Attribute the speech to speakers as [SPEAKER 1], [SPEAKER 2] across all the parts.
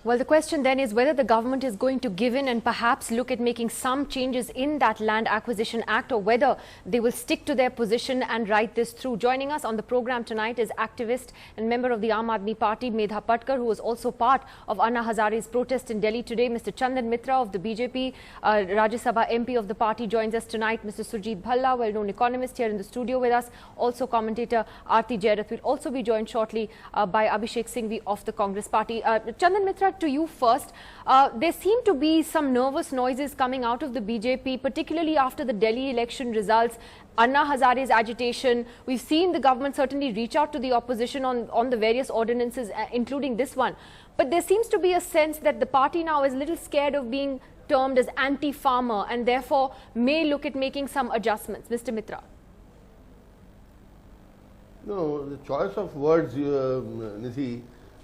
[SPEAKER 1] Well, the question then is whether the government is going to give in and perhaps look at making some changes in that Land Acquisition Act, or whether they will stick to their position and write this through. Joining us on the program tonight is activist and member of the Aam Aadmi Party, Medha Patkar, who was also part of Anna Hazare's protest in Delhi today. Mr. Chandan Mitra of the BJP, Rajya Sabha MP of the party, joins us tonight. Mr. Surjit Bhalla, well-known economist, here in the studio with us. Also commentator Aarti Jairath will also be joined shortly by Abhishek Singhvi of the Congress Party. Chandan Mitra, to you first. There seem to be some nervous noises coming out of the BJP, particularly after the Delhi election results, Anna Hazare's agitation. We've seen the government certainly reach out to the opposition on the various ordinances, including this one. But there seems to be a sense that the party now is a little scared of being termed as anti-farmer and therefore may look at making some adjustments. Mr. Mitra.
[SPEAKER 2] No, the choice of words, Nidhi,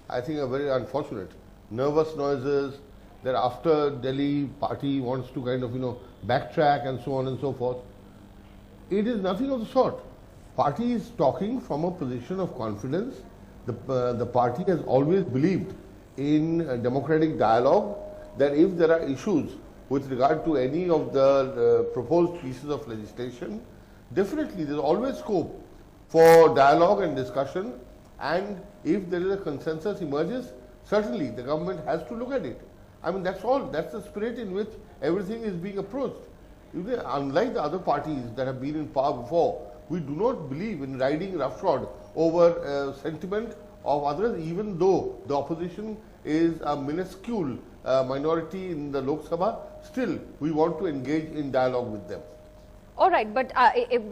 [SPEAKER 2] I think are very unfortunate. Nervous noises, that after Delhi party wants to kind of, backtrack and so on and so forth. It is nothing of the sort. Party is talking from a position of confidence. The party has always believed in democratic dialogue, that if there are issues with regard to any of the proposed pieces of legislation, definitely there is always scope for dialogue and discussion, and if there is a consensus emerges, certainly the government has to look at it. I mean, that's all. That's the spirit in which everything is being approached. Unlike the other parties that have been in power before, we do not believe in riding roughshod over sentiment of others, even though the opposition is a minuscule minority in the Lok Sabha. Still, we want to engage in dialogue with them.
[SPEAKER 1] All right, but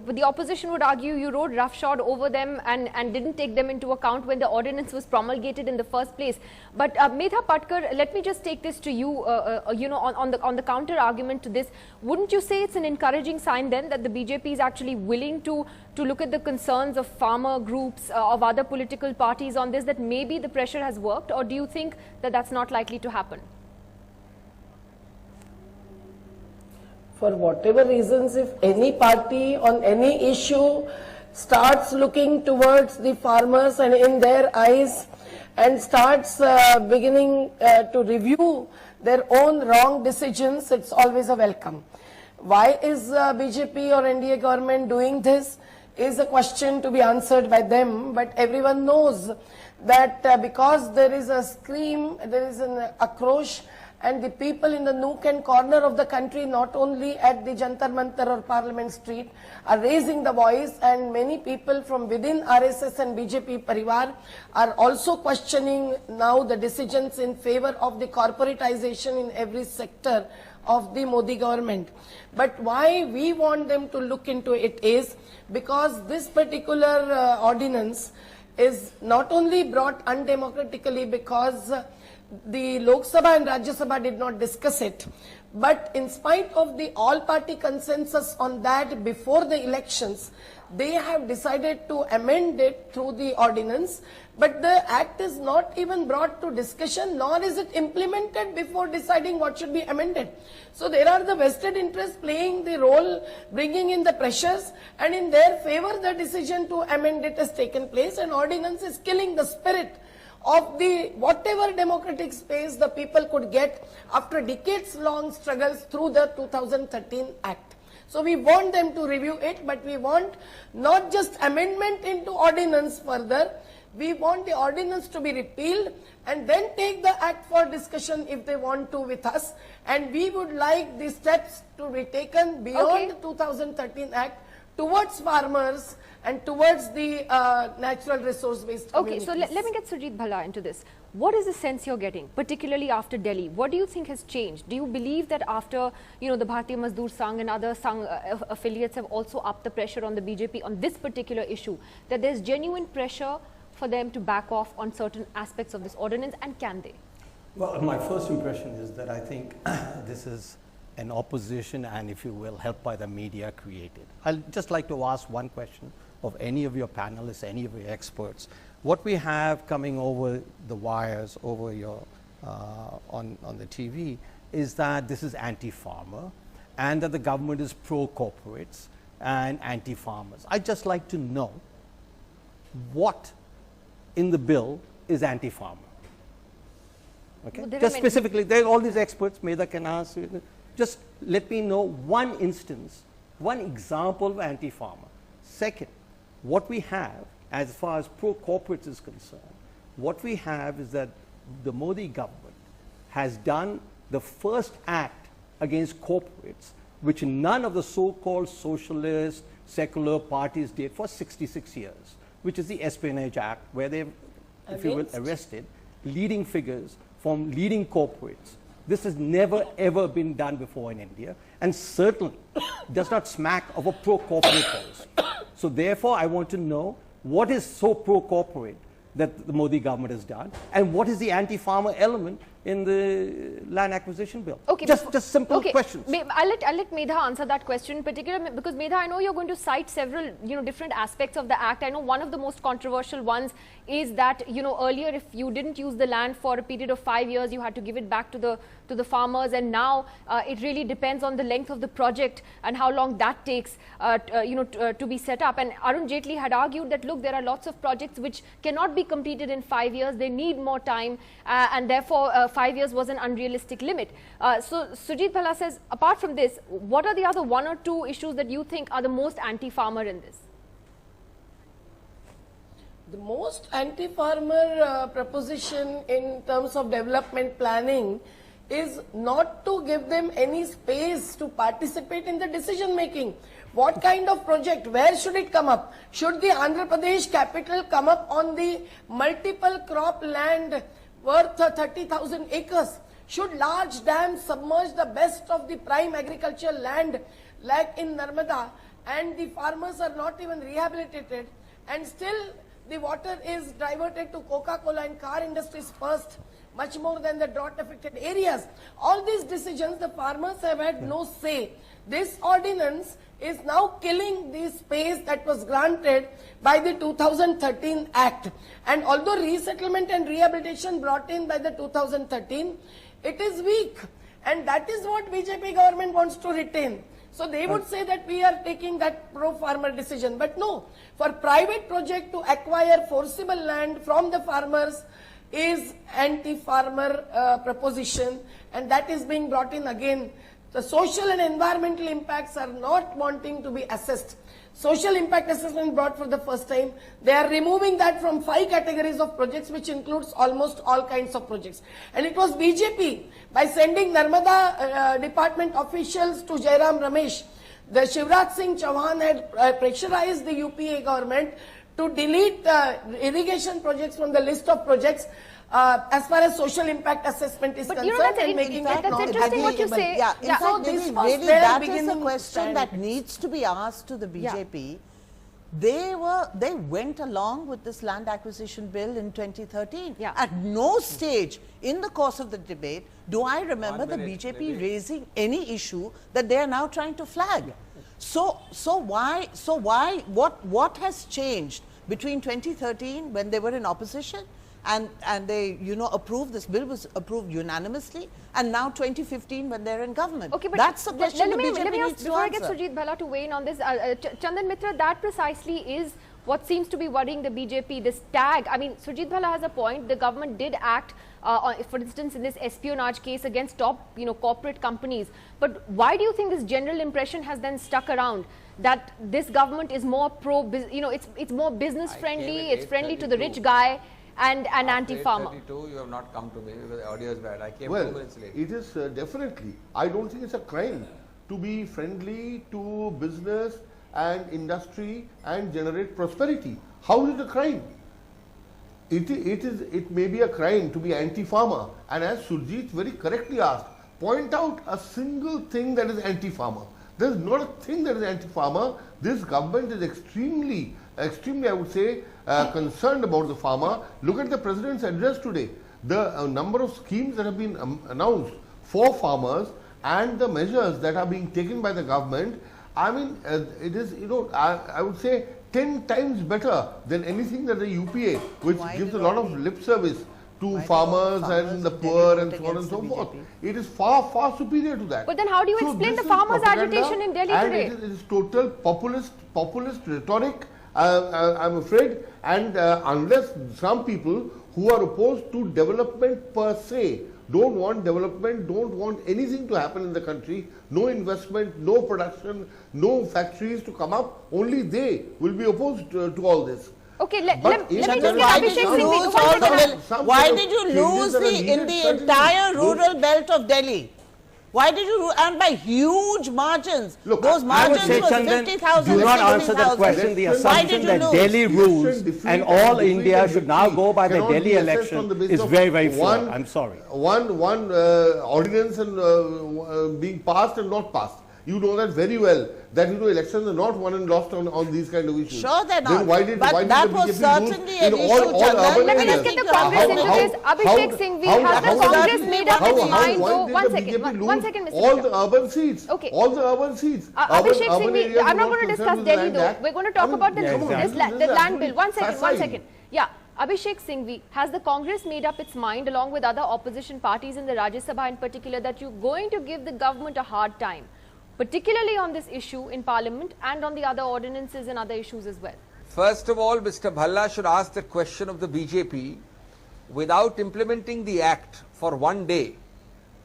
[SPEAKER 1] the opposition would argue you rode roughshod over them and didn't take them into account when the ordinance was promulgated in the first place. But Medha Patkar, let me just take this to you, on the counter argument to this. Wouldn't you say it's an encouraging sign then that the BJP is actually willing to look at the concerns of farmer groups, of other political parties on this, that maybe the pressure has worked, or do you think that that's not likely to happen?
[SPEAKER 3] For whatever reasons, if any party on any issue starts looking towards the farmers and in their eyes and starts beginning to review their own wrong decisions, it's always a welcome. Why is BJP or NDA government doing this is a question to be answered by them, but everyone knows that because there is a scream, there is an akrosh, and the people in the nook and corner of the country, not only at the Jantar Mantar or Parliament Street, are raising the voice, and many people from within RSS and BJP Parivar are also questioning now the decisions in favor of the corporatization in every sector of the Modi government. But why we want them to look into it is because this particular ordinance is not only brought undemocratically because the Lok Sabha and Rajya Sabha did not discuss it, but in spite of the all-party consensus on that before the elections, they have decided to amend it through the ordinance, but the act is not even brought to discussion, nor is it implemented before deciding what should be amended. So there are the vested interests playing the role, bringing in the pressures, and in their favor the decision to amend it has taken place, and ordinance is killing the spirit of the whatever democratic space the people could get after decades-long struggles through the 2013 Act. So we want them to review it, but we want not just amendment into ordinance further, we want the ordinance to be repealed and then take the Act for discussion if they want to with us, and we would like the steps to be taken beyond the 2013 Act towards farmers and towards the natural resource-based communities.
[SPEAKER 1] Okay, so let me get Surjit Bhalla into this. What is the sense you're getting, particularly after Delhi? What do you think has changed? Do you believe that after, the Bharatiya Mazdoor Sangh and other Sangh affiliates have also upped the pressure on the BJP on this particular issue, that there's genuine pressure for them to back off on certain aspects of this ordinance, and can they?
[SPEAKER 4] Well, my first impression is that I think this is an opposition and, if you will, helped by the media created. I'd just like to ask one question of any of your panelists, any of your experts. What we have coming over the wires, over your on the TV, is that this is anti-farmer and that the government is pro-corporates and anti-farmers. I'd just like to know what in the bill is anti-farmer. Okay?
[SPEAKER 1] Well, there are
[SPEAKER 4] Just
[SPEAKER 1] many-
[SPEAKER 4] specifically, there are all these experts, Medha can answer. Just let me know one instance, one example of anti-farmer. Second, what we have as far as pro-corporates is concerned, what we have is that the Modi government has done the first act against corporates, which none of the so-called socialist, secular parties did for 66 years, which is the Espionage Act, where they've, if you will, arrested leading figures from leading corporates. This has never ever been done before in India, and certainly does not smack of a pro-corporate policy. So therefore, I want to know what is so pro-corporate that the Modi government has done, and what is the anti-farmer element in the land acquisition bill?
[SPEAKER 1] Okay,
[SPEAKER 4] just simple questions.
[SPEAKER 1] I'll let Medha answer that question, particularly because Medha, I know you're going to cite several different aspects of the act. I know one of the most controversial ones is that earlier if you didn't use the land for a period of 5 years, you had to give it back to the farmers, and now it really depends on the length of the project and how long that takes to be set up. And Arun Jaitley had argued that look, there are lots of projects which cannot be completed in 5 years. They need more time, and therefore 5 years was an unrealistic limit. So Sujit Bhalla says, apart from this, what are the other one or two issues that you think are the most anti-farmer in this?
[SPEAKER 3] The most anti-farmer proposition in terms of development planning is not to give them any space to participate in the decision making. What kind of project, where should it come up? Should the Andhra Pradesh capital come up on the multiple crop land worth 30,000 acres? Should large dams submerge the best of the prime agricultural land like in Narmada, and the farmers are not even rehabilitated, and still the water is diverted to Coca-Cola and car industries first, much more than the drought affected areas? All these decisions the farmers have had no say. This ordinance is now killing the space that was granted by the 2013 Act. And although resettlement and rehabilitation brought in by the 2013, it is weak. And that is what BJP government wants to retain. So they would say that we are taking that pro-farmer decision. But no, for private project to acquire forcible land from the farmers is anti-farmer proposition, and that is being brought in again. The social and environmental impacts are not wanting to be assessed. Social impact assessment brought for the first time. They are removing that from 5 categories of projects, which includes almost all kinds of projects. And it was BJP, by sending Narmada department officials to Jairam Ramesh, the Shivraj Singh Chauhan had pressurized the UPA government to delete irrigation projects from the list of projects as far as social impact assessment is concerned, and making it
[SPEAKER 1] that's interesting what you say.
[SPEAKER 5] Yeah, in fact,
[SPEAKER 3] So this was
[SPEAKER 5] really
[SPEAKER 3] their
[SPEAKER 5] that is a
[SPEAKER 3] beginning
[SPEAKER 5] question
[SPEAKER 3] stand.
[SPEAKER 5] that needs to be asked to the BJP. They went along with this land acquisition bill in 2013.
[SPEAKER 1] Yeah.
[SPEAKER 5] At no stage in the course of the debate do I remember the BJP raising any issue that they are now trying to flag. So what has changed between 2013 when they were in opposition and they approved, this bill was approved unanimously, and now 2015 when they're in government?
[SPEAKER 1] Okay, but
[SPEAKER 5] that's the question
[SPEAKER 1] let
[SPEAKER 5] the
[SPEAKER 1] me
[SPEAKER 5] BJP
[SPEAKER 1] ask,
[SPEAKER 5] needs to
[SPEAKER 1] before I get
[SPEAKER 5] answer.
[SPEAKER 1] Sujit Bhalla to weigh in on this, Chandan Mitra, that precisely is what seems to be worrying the BJP, this tag. I mean, Sujit Bhalla has a point. The government did act, for instance, in this espionage case against top, corporate companies. But why do you think this general impression has then stuck around that this government is more it's more business friendly, it's friendly to the rich guy and anti-farmer?
[SPEAKER 6] 8:32, you have not come to me because the audio is bad. I came 2
[SPEAKER 2] Well,
[SPEAKER 6] minutes late.
[SPEAKER 2] it is definitely. I don't think it's a crime to be friendly to business and industry and generate prosperity. How is it a crime? It may be a crime to be anti-farmer, and as Surjit very correctly asked, point out a single thing that is anti-farmer. There is not a thing that is anti-farmer. This government is extremely, I would say, concerned about the farmer. Look at the President's address today. The number of schemes that have been announced for farmers and the measures that are being taken by the government. I mean, it is, I would say 10 times better than anything that the UPA, which gives a lot of lip service to farmers and the poor and so on and so forth. It is far, far superior to that.
[SPEAKER 1] But then how do you explain the
[SPEAKER 2] this is
[SPEAKER 1] farmers'
[SPEAKER 2] propaganda,
[SPEAKER 1] agitation in Delhi
[SPEAKER 2] and
[SPEAKER 1] today?
[SPEAKER 2] It is total populist rhetoric, I'm afraid, and unless some people who are opposed to development per se, don't want development, don't want anything to happen in the country, no investment, no production, no factories to come up, only they will be opposed to all this.
[SPEAKER 1] Okay, let
[SPEAKER 2] But
[SPEAKER 1] me
[SPEAKER 2] if
[SPEAKER 1] just
[SPEAKER 2] there
[SPEAKER 1] get
[SPEAKER 2] are
[SPEAKER 1] Abhishek
[SPEAKER 2] some-
[SPEAKER 1] Singhvi.
[SPEAKER 5] lose
[SPEAKER 1] One
[SPEAKER 5] all the
[SPEAKER 1] second.
[SPEAKER 5] bill? Why
[SPEAKER 2] Some
[SPEAKER 5] did you
[SPEAKER 2] changes
[SPEAKER 5] lose
[SPEAKER 2] that are
[SPEAKER 5] in
[SPEAKER 2] needed,
[SPEAKER 5] the
[SPEAKER 2] certainly.
[SPEAKER 5] entire
[SPEAKER 2] Those-
[SPEAKER 5] rural belt of Delhi? Why did you, and by huge margins?
[SPEAKER 2] Look,
[SPEAKER 5] those
[SPEAKER 2] I
[SPEAKER 5] margins
[SPEAKER 4] say,
[SPEAKER 5] was
[SPEAKER 4] Chandan,
[SPEAKER 5] 50,000,
[SPEAKER 4] do not answer that
[SPEAKER 5] 60,000.
[SPEAKER 4] question. The
[SPEAKER 2] Why did
[SPEAKER 4] assumption
[SPEAKER 5] you
[SPEAKER 4] that
[SPEAKER 5] lose?
[SPEAKER 4] Delhi rules
[SPEAKER 2] Election defeat
[SPEAKER 4] and all
[SPEAKER 2] defeat
[SPEAKER 4] India
[SPEAKER 2] and
[SPEAKER 4] should now
[SPEAKER 2] victory
[SPEAKER 4] go by the
[SPEAKER 2] cannot
[SPEAKER 4] Delhi
[SPEAKER 2] be assessed
[SPEAKER 4] election
[SPEAKER 2] on the basis
[SPEAKER 4] is
[SPEAKER 2] of
[SPEAKER 4] very, very flawed.
[SPEAKER 2] one-
[SPEAKER 4] I'm sorry.
[SPEAKER 2] One ordinance and being passed and not passed. You know that very well, that elections are not won and lost on these kind of issues.
[SPEAKER 5] Sure they're
[SPEAKER 2] Then
[SPEAKER 5] not.
[SPEAKER 2] why did
[SPEAKER 5] But
[SPEAKER 2] the
[SPEAKER 5] that
[SPEAKER 2] BJP
[SPEAKER 5] was
[SPEAKER 2] lose
[SPEAKER 5] certainly
[SPEAKER 2] in
[SPEAKER 5] an issue, Chandan.
[SPEAKER 2] urban
[SPEAKER 1] Let me just
[SPEAKER 2] areas?
[SPEAKER 1] get the
[SPEAKER 5] How-
[SPEAKER 1] Congress into
[SPEAKER 5] how-
[SPEAKER 1] this. Abhishek Singhvi, has the Congress made up its mind though? One second, one second, Mr.
[SPEAKER 2] All
[SPEAKER 1] Mishra.
[SPEAKER 2] the urban seats.
[SPEAKER 1] Okay.
[SPEAKER 2] All the urban seats.
[SPEAKER 1] Abhishek
[SPEAKER 2] Urban
[SPEAKER 1] Singhvi,
[SPEAKER 2] areas
[SPEAKER 1] I'm
[SPEAKER 2] were
[SPEAKER 1] not going to
[SPEAKER 2] concerned
[SPEAKER 1] discuss
[SPEAKER 2] with the
[SPEAKER 1] Delhi
[SPEAKER 2] Land
[SPEAKER 1] though.
[SPEAKER 2] Act.
[SPEAKER 1] We're going to talk about the
[SPEAKER 4] Yeah, exactly.
[SPEAKER 1] the land bill. One second, one
[SPEAKER 2] facile.
[SPEAKER 1] second. Yeah. Abhishek Singhvi, has the Congress made up its mind along with other opposition parties in the Rajya Sabha in particular that you're going to give the government a hard time, particularly on this issue in Parliament and on the other ordinances and other issues as well?
[SPEAKER 6] First of all, Mr. Bhalla should ask the question of the BJP, without implementing the act for one day,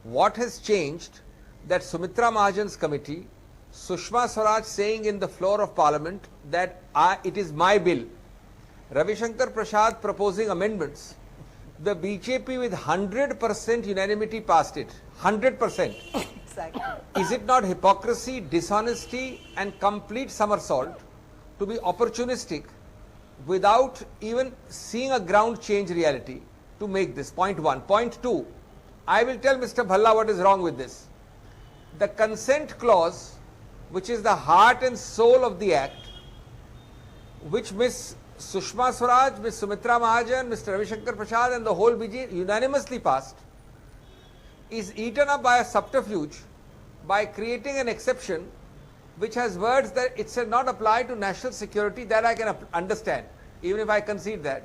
[SPEAKER 6] what has changed that Sumitra Mahajan's committee, Sushma Swaraj saying in the floor of Parliament that it is my bill, Ravi Shankar Prasad proposing amendments, the BJP with 100% unanimity passed it, 100%.
[SPEAKER 5] Exactly.
[SPEAKER 6] Is it not hypocrisy, dishonesty and complete somersault to be opportunistic without even seeing a ground change reality to make this? Point one. Point two, I will tell Mr. Bhalla what is wrong with this. The consent clause, which is the heart and soul of the act, which Ms. Sushma Swaraj, Ms. Sumitra Mahajan, Mr. Ravi Shankar Prasad and the whole BJP unanimously passed, is eaten up by a subterfuge by creating an exception which has words that it shall not apply to national security. That I can understand, even if I concede that.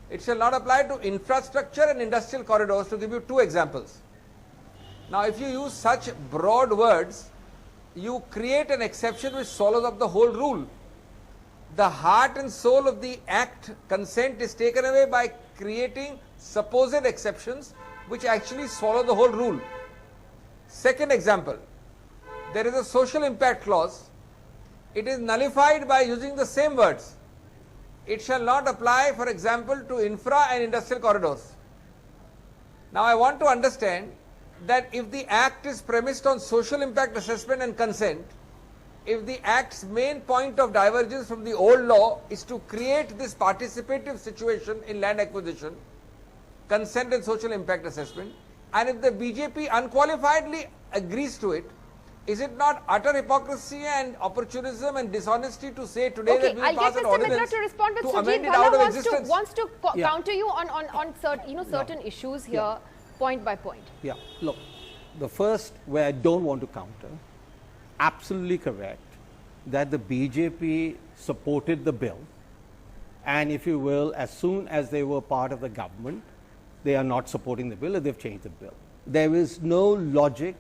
[SPEAKER 6] It shall not apply to infrastructure and industrial corridors, to give you two examples. Now, if you use such broad words, you create an exception which swallows up the whole rule. The heart and soul of the act, consent, is taken away by creating supposed exceptions which actually swallow the whole rule. Second example, there is a social impact clause. It is nullified by using the same words. It shall not apply, for example, to infra and industrial corridors. Now, I want to understand that if the act is premised on social impact assessment and consent, if the act's main point of divergence from the old law is to create this participative situation in land acquisition, consent and social impact assessment, and if the BJP unqualifiedly agrees to it, is it not utter hypocrisy and opportunism and dishonesty to say today
[SPEAKER 1] Okay,
[SPEAKER 6] that we
[SPEAKER 1] I'll
[SPEAKER 6] pass
[SPEAKER 1] get
[SPEAKER 6] an
[SPEAKER 1] Mr. Mitra
[SPEAKER 6] ordinance
[SPEAKER 1] to respond, but
[SPEAKER 6] to
[SPEAKER 1] Sujit
[SPEAKER 6] amend it out
[SPEAKER 1] Bhalla
[SPEAKER 6] of existence?
[SPEAKER 1] wants to
[SPEAKER 4] Yeah.
[SPEAKER 1] counter you on certain issues here, point by point.
[SPEAKER 4] Yeah, look, the first where I don't want to counter, absolutely correct, that the BJP supported the bill, and if you will, as soon as they were part of the government, they are not supporting the bill, or they've changed the bill. There is no logic,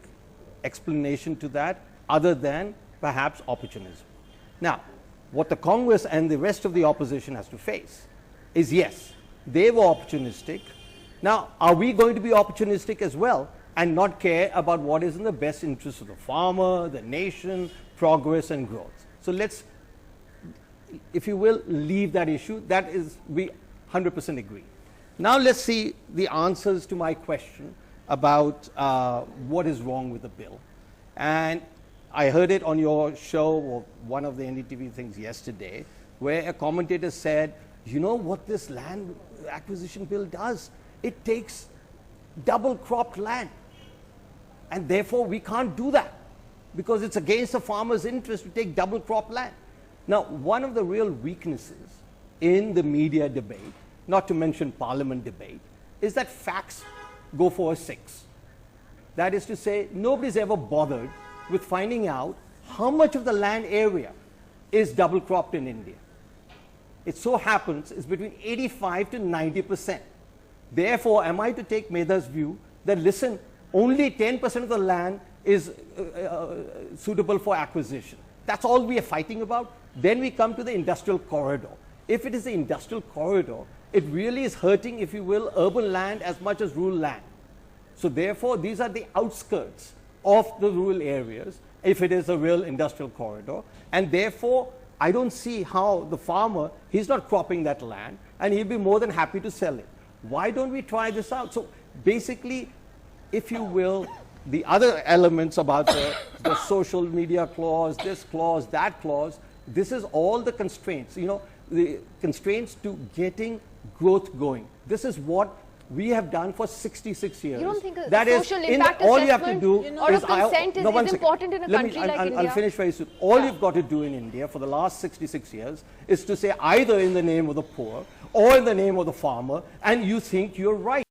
[SPEAKER 4] explanation to that, other than perhaps opportunism. Now, what the Congress and the rest of the opposition has to face is, yes, they were opportunistic. Now, are we going to be opportunistic as well and not care about what is in the best interest of the farmer, the nation, progress and growth? So let's, if you will, leave that issue. That is, we 100% agree. Now let's see the answers to my question about what is wrong with the bill. And I heard it on your show, or one of the NDTV things yesterday, where a commentator said, you know what this land acquisition bill does? It takes double cropped land. And therefore we can't do that because it's against the farmer's interest to take double cropped land. Now, one of the real weaknesses in the media debate, not to mention parliament debate, is that facts go for a 6. That is to say, nobody's ever bothered with finding out how much of the land area is double cropped in India. It so happens it's between 85 to 90%. Therefore, am I to take Medha's view that, listen, only 10% of the land is suitable for acquisition? That's all we are fighting about. Then we come to the industrial corridor. If it is the industrial corridor, it really is hurting, if you will, urban land as much as rural land. So therefore, these are the outskirts of the rural areas, if it is a real industrial corridor. And therefore, I don't see how the farmer, he's not cropping that land, and he'll be more than happy to sell it. Why don't we try this out? So basically, if you will, the other elements about the social media clause, this clause, that clause, this is all the constraints, you know, the constraints to getting growth going. This is what we have done for 66 years.
[SPEAKER 1] You don't think
[SPEAKER 4] that
[SPEAKER 1] a social impact
[SPEAKER 4] all you have to
[SPEAKER 1] assessment
[SPEAKER 4] do
[SPEAKER 1] or a consent is
[SPEAKER 4] one second.
[SPEAKER 1] important in a country like India?
[SPEAKER 4] I'll finish very soon. All you've got to do in India for the last 66 years is to say either in the name of the poor or in the name of the farmer, and you think you're right.